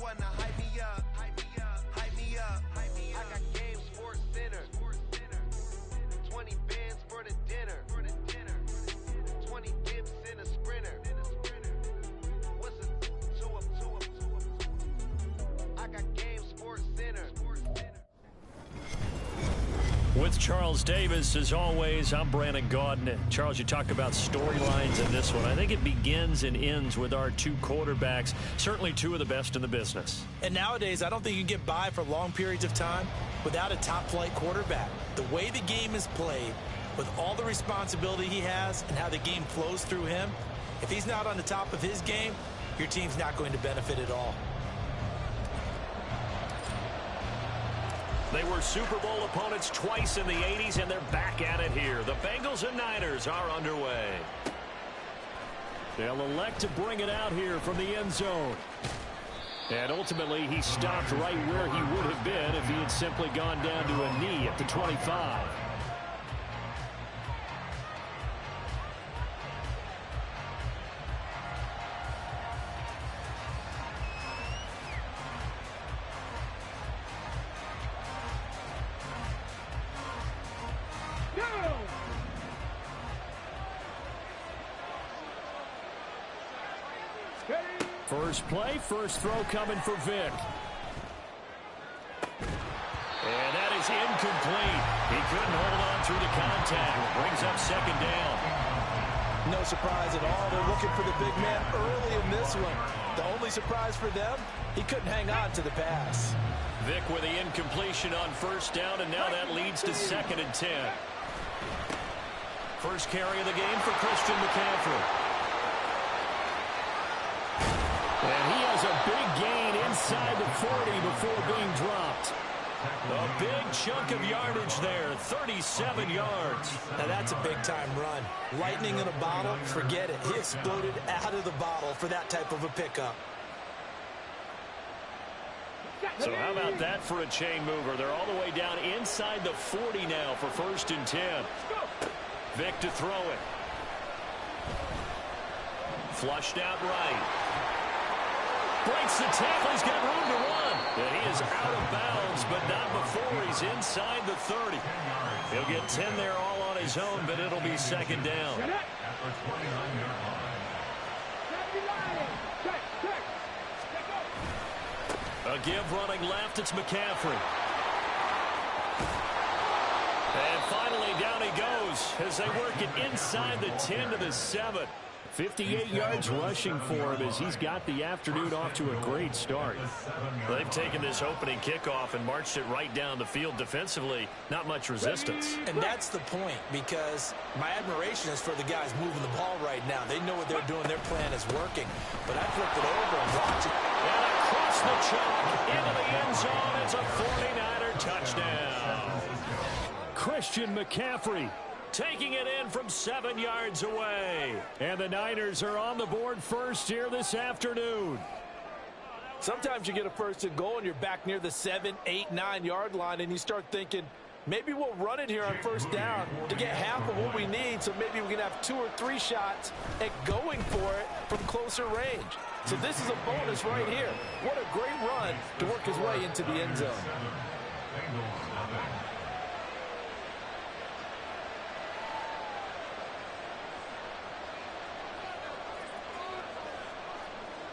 wanna hype me up, hype me up, hype me up, hype me up. I got Game Sports Center, 20 bands for the dinner, 20 dips in a sprinter. What's a two up? I got Game Sports Center. With Charles Davis, as always, I'm Brandon Gaudin. Charles, you talked about storylines in this one. I think it begins and ends with our two quarterbacks, certainly two of the best in the business. And nowadays, I don't think you can get by for long periods of time without a top-flight quarterback. The way the game is played, with all the responsibility he has and how the game flows through him, if he's not on the top of his game, your team's not going to benefit at all. They were Super Bowl opponents twice in the 80s, and they're back at it here. The Bengals and Niners are underway. They'll elect to bring it out here from the end zone. And ultimately, he stopped right where he would have been if he had simply gone down to a knee at the 25. First play, first throw coming for Vic. And that is incomplete. He couldn't hold on through the contact. Brings up second down. No surprise at all. They're looking for the big man early in this one. The only surprise for them, he couldn't hang on to the pass. Vic with the incompletion on first down, and now that leads to 2nd and 10. First carry of the game for Christian McCaffrey. And he has a big gain inside the 40 before being dropped. A big chunk of yardage there, 37 yards. Now that's a big-time run. Lightning in a bottle, forget it. He exploded out of the bottle for that type of a pickup. So how about that for a chain mover? They're all the way down inside the 40 now for 1st and 10. Vic to throw it. Flushed out right. Breaks the tackle. He's got room to run. And he is out of bounds, but not before he's inside the 30. He'll get 10 there all on his own, but it'll be 2nd down. A give running left. It's McCaffrey. And finally down he goes as they work it inside the 10 to the 7. 58 yards rushing for him as he's got the afternoon off to a great start. They've taken this opening kickoff and marched it right down the field defensively. Not much resistance. And that's the point, because my admiration is for the guys moving the ball right now. They know what they're doing. Their plan is working. But I flipped it over and watch it. And across the chalk into the end zone. It's a 49er touchdown. Christian McCaffrey taking it in from 7 yards away. And the Niners are on the board first here this afternoon. Sometimes you get a 1st and goal and you're back near the 7, 8, 9 yard line and you start thinking, maybe we'll run it here on 1st down to get half of what we need, so maybe we can have 2 or 3 shots at going for it from closer range. So this is a bonus right here. What a great run to work his way into the end zone.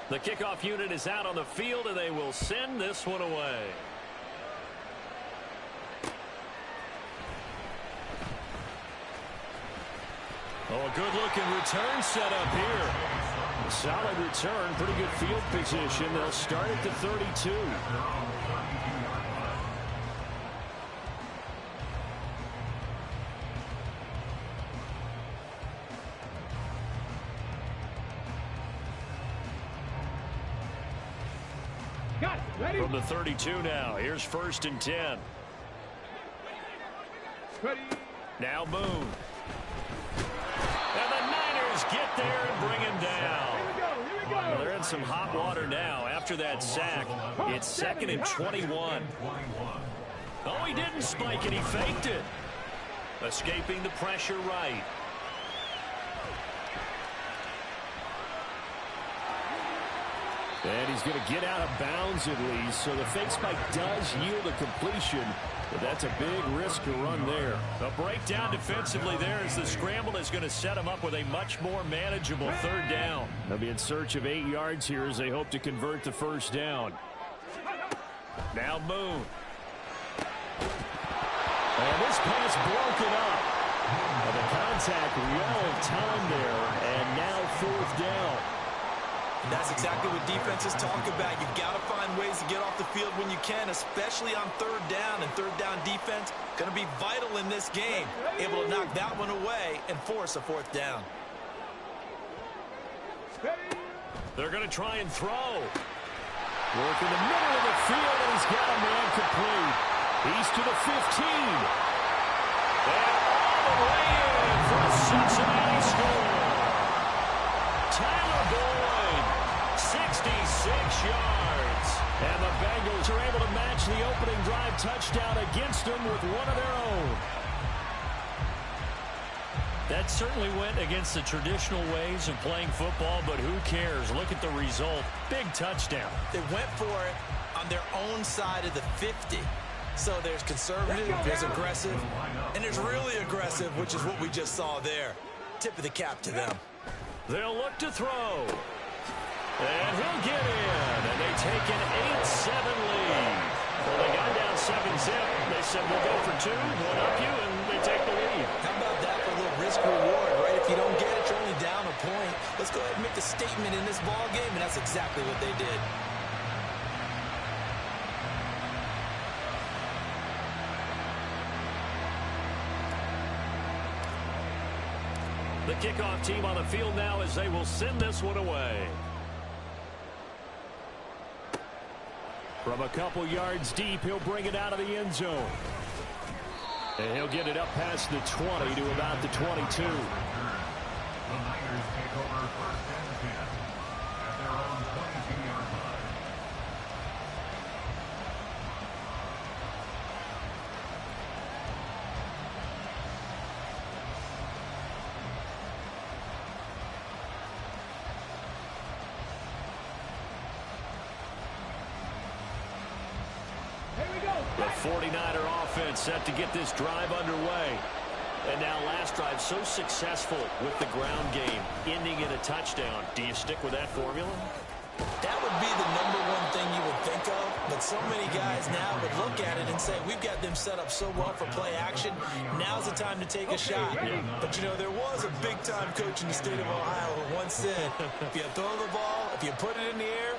The kickoff unit is out on the field, and they will send this one away. Oh, a good-looking return set up here. A solid return, pretty good field position. They'll start at the 32. From the 32 now, here's 1st and 10. Ready. Now Boone. And the Niners get there and bring him down. Here we go. Well, they're in some hot water now after that sack. It's 2nd and 21. Oh, he didn't spike it. He faked it. Escaping the pressure right. And he's going to get out of bounds at least, so the fake spike does yield a completion, but that's a big risk to run there. A breakdown defensively there as the scramble is going to set him up with a much more manageable third down. They'll be in search of 8 yards here as they hope to convert the first down. Now Moon. And this pass broken up. And the contact well timed there, and now fourth down. And that's exactly what defenses talk about. You've got to find ways to get off the field when you can, especially on third down. And third down defense going to be vital in this game. Able to knock that one away and force a fourth down. They're going to try and throw. Work in the middle of the field, and he's got a man complete. He's to the 15. And all the way in for a Cincinnati score. Tyler Boyd, 66 yards. And the Bengals are able to match the opening drive touchdown against them with one of their own. That certainly went against the traditional ways of playing football, but who cares? Look at the result. Big touchdown. They went for it on their own side of the 50. So there's conservative, there's aggressive, and there's really aggressive, which is what we just saw there. Tip of the cap to them. They'll look to throw. And he'll get in. And they take an 8-7 lead. Well, they got down 7-zip. They said, we'll go for 2, one up you, and they take the lead. How about that for a little risk-reward, right? If you don't get it, you're only down a point. Let's go ahead and make a statement in this ball game, and that's exactly what they did. The kickoff team on the field now as they will send this one away. From a couple yards deep, he'll bring it out of the end zone. And he'll get it up past the 20 to about the 22. The 49er offense set to get this drive underway. And now last drive so successful with the ground game, ending in a touchdown. Do you stick with that formula? That would be the #1 thing you would think of, but so many guys now would look at it and say, we've got them set up so well for play action, now's the time to take a shot. Yeah. But, you know, there was a big-time coach in the state of Ohio who once said, if you throw the ball, if you put it in the air,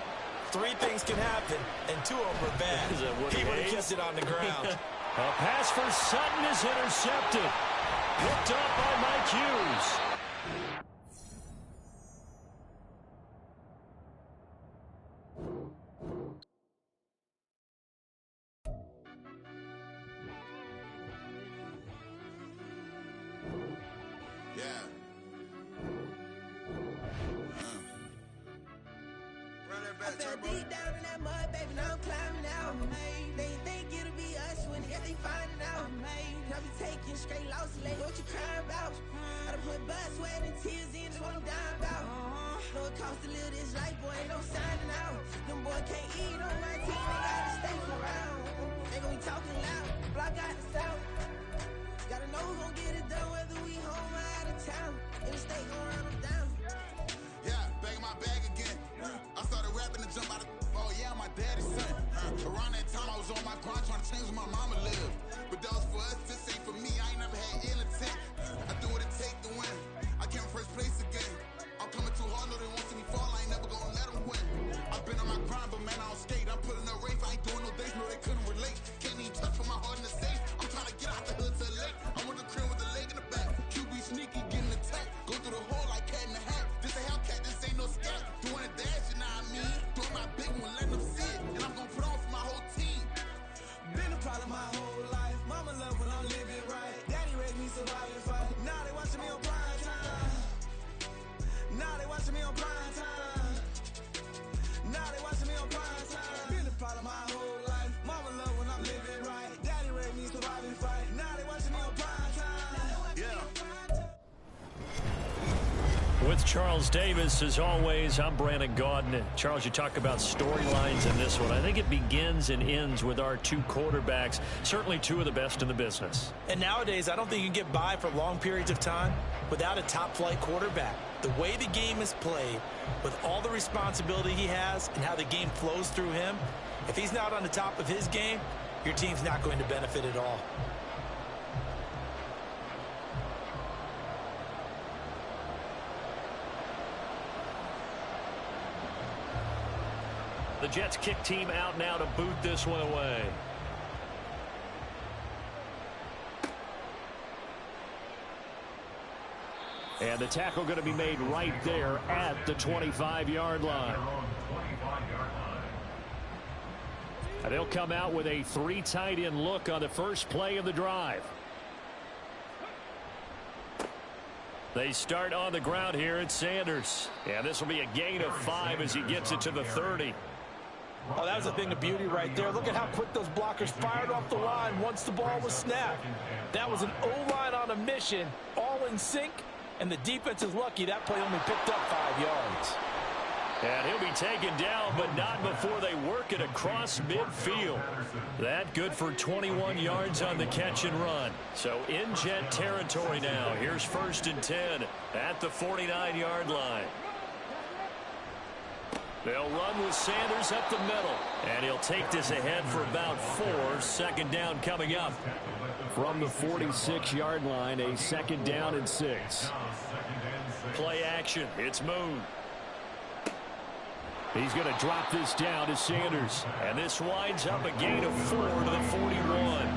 3 things can happen, and 2 of them are bad. He would have kept it on the ground. A pass for Sutton is intercepted. Looked up by Mike Hughes. I fell deep down in that mud, baby, now I'm climbing out. They think it'll be us when they finding out. I be taking straight losses, like what you crying about? I done put blood, sweat, and tears in, that's what I'm dying about. Know it costs to live this life, boy, ain't no signing out. Them boys can't eat on my team, they gotta stay around. They gon' be talking loud, block out the south. Gotta know who's gon' get it done, whether we home or out of town. In the state, gon' run them down. Yeah, back in my bag again. I started rapping to jump out of oh yeah, my daddy's son. Around that time I was on my grind trying to change where my mama lived. But that was for us, this ain't for me. I ain't never had ill intent. I do what it take to win. I came first place again. I'm coming too hard, no they won't see me fall. I ain't never gonna let them win. I've been on my grind, but man I don't skate. I'm putting up race, I ain't doing no days, no they couldn't relate. Can't even touch for my heart in the safe. I'm trying to get out the hood to the lake. I'm with the crib with the leg in the back. QB sneaky, getting attacked. Go through the hole like cat in the hat. This a Hellcat, this ain't no scat. Doing a dash, you know what I mean? Doing my big one, letting them see it. And I'm gonna put on for my whole team. Been a problem my whole life. Mama love when I'm living right. Daddy raised me survive and fight. Now they watching me on prime time. Now they watching me on prime time. Now they watching me on prime time. Been a problem my whole life. Mama love when I'm living right. Daddy raised me survive and fight. Now they watching me on prime time. Yeah. With Charles Davis, as always, I'm Brandon Gaudin. Charles, you talk about storylines in this one. I think it begins and ends with our two quarterbacks, certainly two of the best in the business. And nowadays, I don't think you can get by for long periods of time without a top-flight quarterback. The way the game is played, with all the responsibility he has and how the game flows through him, if he's not on the top of his game, your team's not going to benefit at all. The Jets kick team out now to boot this one away. And the tackle going to be made right there at the 25-yard line. And they'll come out with a 3 tight end look on the first play of the drive. They start on the ground here at Sanders. And this will be a gain of 5 as he gets it to the 30. Oh, that was a thing of beauty right there. Look at how quick those blockers fired off the line once the ball was snapped. That was an O-line on a mission, all in sync, and the defense is lucky that play only picked up 5 yards. And he'll be taken down, but not before they work it across midfield. That good for 21 yards on the catch and run. So in Jet territory now. Here's 1st and 10 at the 49-yard line. They'll run with Sanders up the middle. And he'll take this ahead for about 4. 2nd down coming up. From the 46-yard line, a 2nd down and 6. Play action. It's Moon. He's going to drop this down to Sanders. And this winds up a gain of 4 to the 41.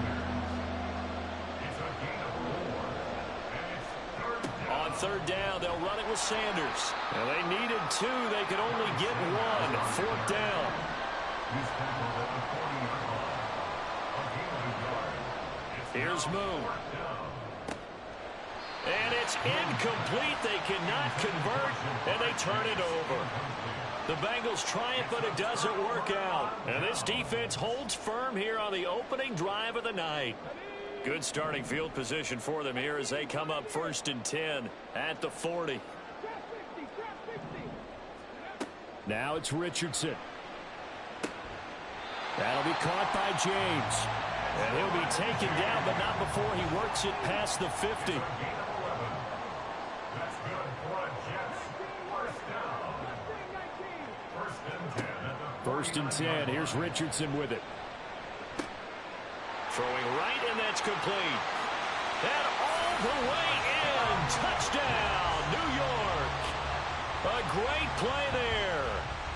On 3rd down, they'll run it with Sanders. And they needed 2. They could only get 1. 4th down. Here's Moon. And it's incomplete. They cannot convert, and they turn it over. The Bengals try it, but it doesn't work out. And this defense holds firm here on the opening drive of the night. Good starting field position for them here as they come up 1st and 10 at the 40. Now it's Richardson. That'll be caught by James. And he'll be taken down, but not before he works it past the 50. 1st and 10. Here's Richardson with it. Throwing right, and that's complete. And all the way in. Touchdown, New York. A great play there.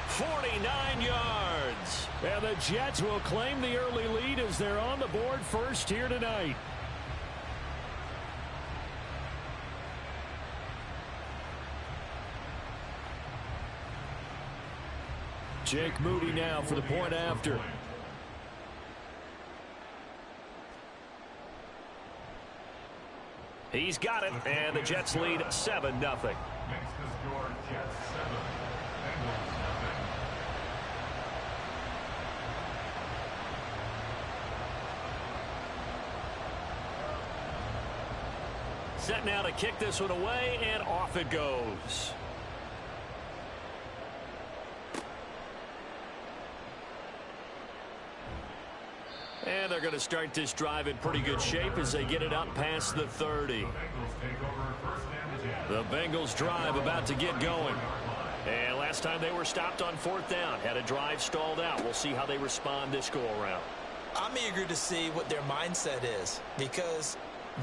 49 yards. And the Jets will claim the early lead as they're on the board first here tonight. Jake Moody now for the point after. He's got it, and the Jets lead 7-0. Set now to kick this one away, and off it goes. And they're going to start this drive in pretty good shape as they get it up past the 30. The Bengals drive about to get going. And last time they were stopped on 4th down, had a drive stalled out. We'll see how they respond this go-around. I'm eager to see what their mindset is, because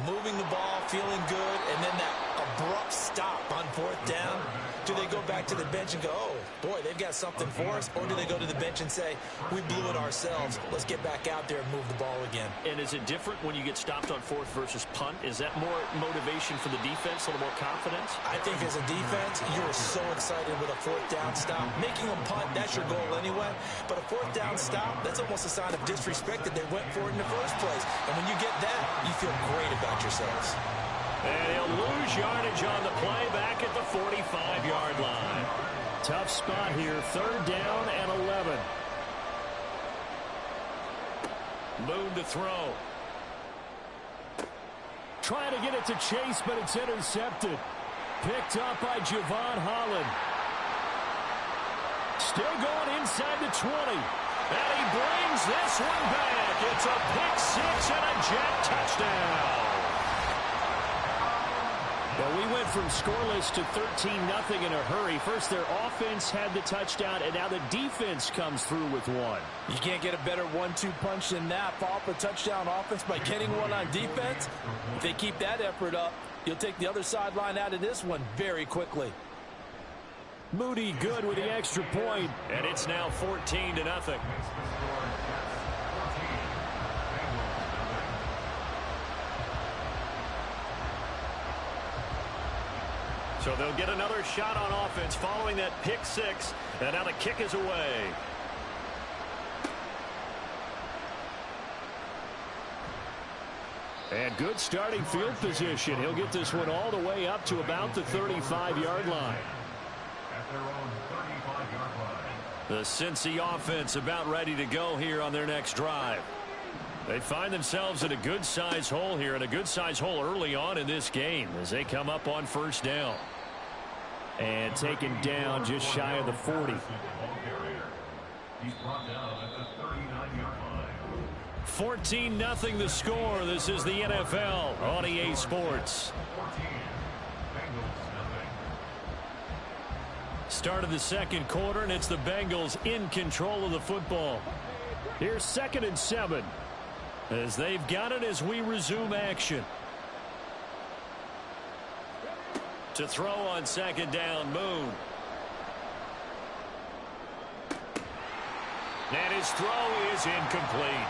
moving the ball, feeling good, and then that abrupt stop on 4th down, do they go back to the bench and go, oh, boy, they've got something for us? Or do they go to the bench and say, we blew it ourselves. Let's get back out there and move the ball again. And is it different when you get stopped on 4th versus punt? Is that more motivation for the defense, a little more confidence? I think as a defense, you're so excited with a 4th down stop. Making a punt, that's your goal anyway. But a 4th down stop, that's almost a sign of disrespect that they went for it in the first place. And when you get that, you feel great about yourselves. And he'll lose yardage on the play back at the 45-yard line. Tough spot here, 3rd down and 11. Moon to throw. Trying to get it to Chase, but it's intercepted. picked up by Javon Holland. Still going inside the 20. And he brings this one back. It's a pick six and a Jet touchdown. Well, we went from scoreless to 13-0 in a hurry. First, their offense had the touchdown, and now the defense comes through with one. You can't get a better 1-2 punch than that. Follow up a touchdown offense by getting one on defense. If they keep that effort up, you'll take the other sideline out of this one very quickly. Moody good with the extra point, and it's now 14-0. So they'll get another shot on offense following that pick six, and now the kick is away. And good starting field position. He'll get this one all the way up to about the 35-yard line. The Cincy offense about ready to go here on their next drive. They find themselves in a good-sized hole here, and a good-sized hole early on in this game as they come up on first down. And taken down just shy of the 40. He's brought down at the 39-yard line. 14-0 the score. This is the NFL on EA Sports. Start of the second quarter, and it's the Bengals in control of the football. Here's 2nd and 7. As they've got it as we resume action. To throw on second down, Moon. And his throw is incomplete.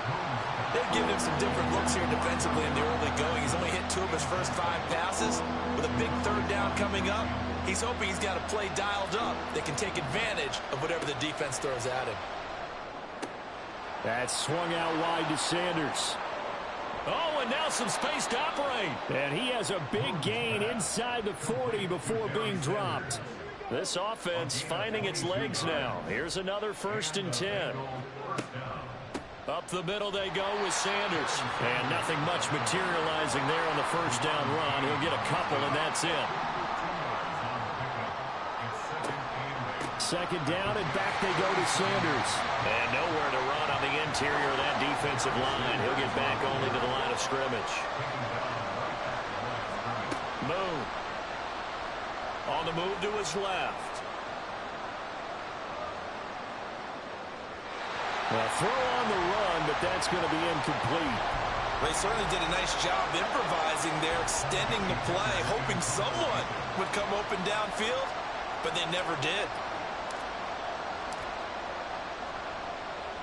They've given him some different looks here defensively in the early going. He's only hit 2 of his first 5 passes. With a big third down coming up, he's hoping he's got a play dialed up that can take advantage of whatever the defense throws at him. That's swung out wide to Sanders. Oh, and now some space to operate. And he has a big gain inside the 40 before being dropped. This offense finding its legs now. Here's another 1st and 10. Up the middle they go with Sanders. And nothing much materializing there on the first down run. He'll get a couple, and that's it. 2nd down, and back they go to Sanders. And nowhere to run on the interior of that defensive line. He'll get back only to the line of scrimmage. Moon. On the move to his left. Well, throw on the run, but that's going to be incomplete. They certainly did a nice job improvising there, extending the play, hoping someone would come open downfield, but they never did.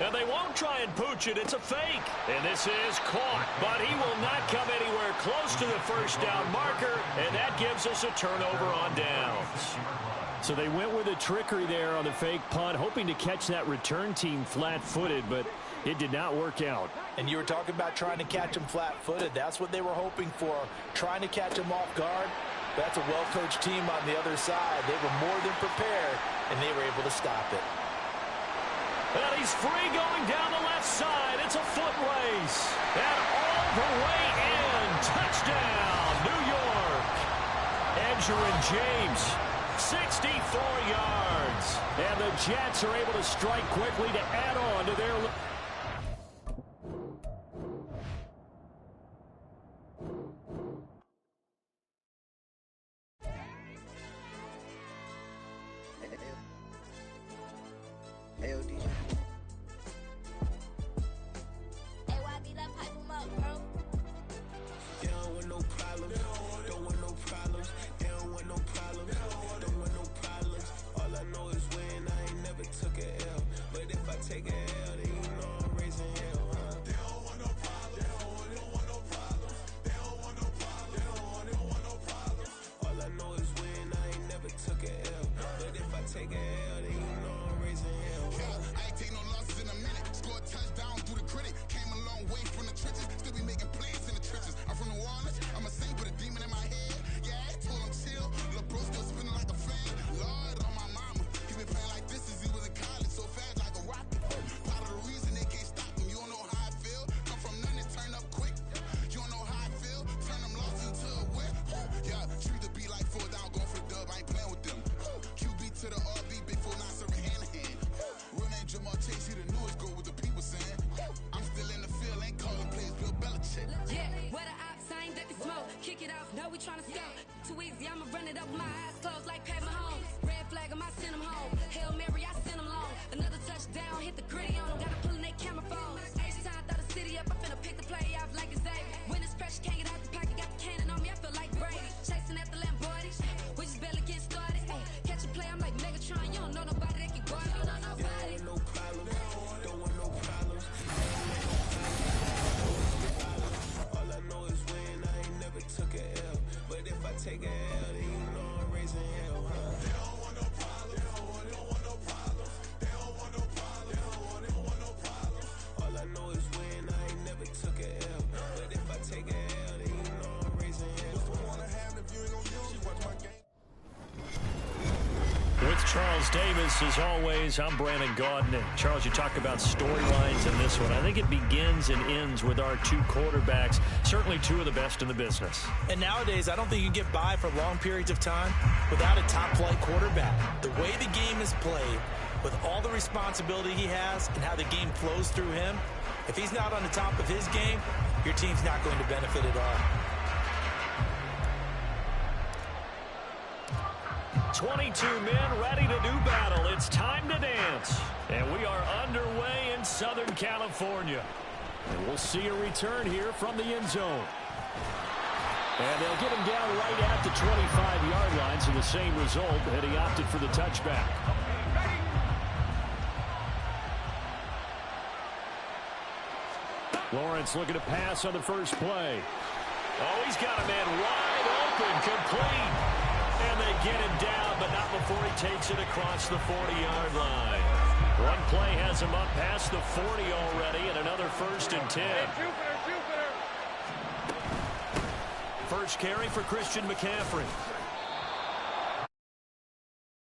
And they won't try and pooch it. It's a fake. And this is caught. But he will not come anywhere close to the first down marker. And that gives us a turnover on downs. So they went with a trickery there on the fake punt, hoping to catch that return team flat-footed, but it did not work out. And you were talking about trying to catch him flat-footed. That's what they were hoping for, trying to catch him off guard. That's a well-coached team on the other side. They were more than prepared, and they were able to stop it. And he's free going down the left side. It's a foot race. And all the way in. Touchdown, New York. Edgerrin James, 64 yards. And the Jets are able to strike quickly to add on to their... Dream to be like 4 down, going for the I'ma run it up with my eyes closed like Pat Mahomes. Red flag, I might send them home. Hail Mary, I send them long. Another touchdown, hit the gritty on them. Gotta pull in their camera phones. H-time, throw the city up. I finna pick the play off like it's Xavier. When it's pressure, can't get out the pocket. Got the cannon on me, I feel like Brady. Chasing at the Lamborghini. We just barely get started. Ay, catch a play, I'm like Megatron. You don't know nobody that can guard it. You don't know nobody. No problem, don't want no problems. All I know is win, I ain't never took a L. But if I take a L, then you know I'm raising hell, huh? They don't want no problems, they don't want no problems. They don't want no problems, they don't want no problems. All I know is win, I ain't never took a L. But if I take a L, then you know I'm raising hell. What's the point of having if you ain't gonna use it? Watch my game. With Charles Davis, as always, I'm Brandon Gaudin. And Charles, you talk about storylines in this one. I think it begins and ends with our two quarterbacks, certainly two of the best in the business. And nowadays, I don't think you can get by for long periods of time without a top-flight quarterback. The way the game is played, with all the responsibility he has and how the game flows through him, if he's not on the top of his game, your team's not going to benefit at all. 22 men ready to do battle. It's time to dance. And we are underway in Southern California. And we'll see a return here from the end zone. And they'll get him down right at the 25-yard line, so the same result, and he opted for the touchback. Lawrence looking to pass on the first play. Oh, he's got a man wide open, complete. And they get him down, but not before he takes it across the 40-yard line. One play has him up past the 40 already, and another 1st and 10. First carry for Christian McCaffrey.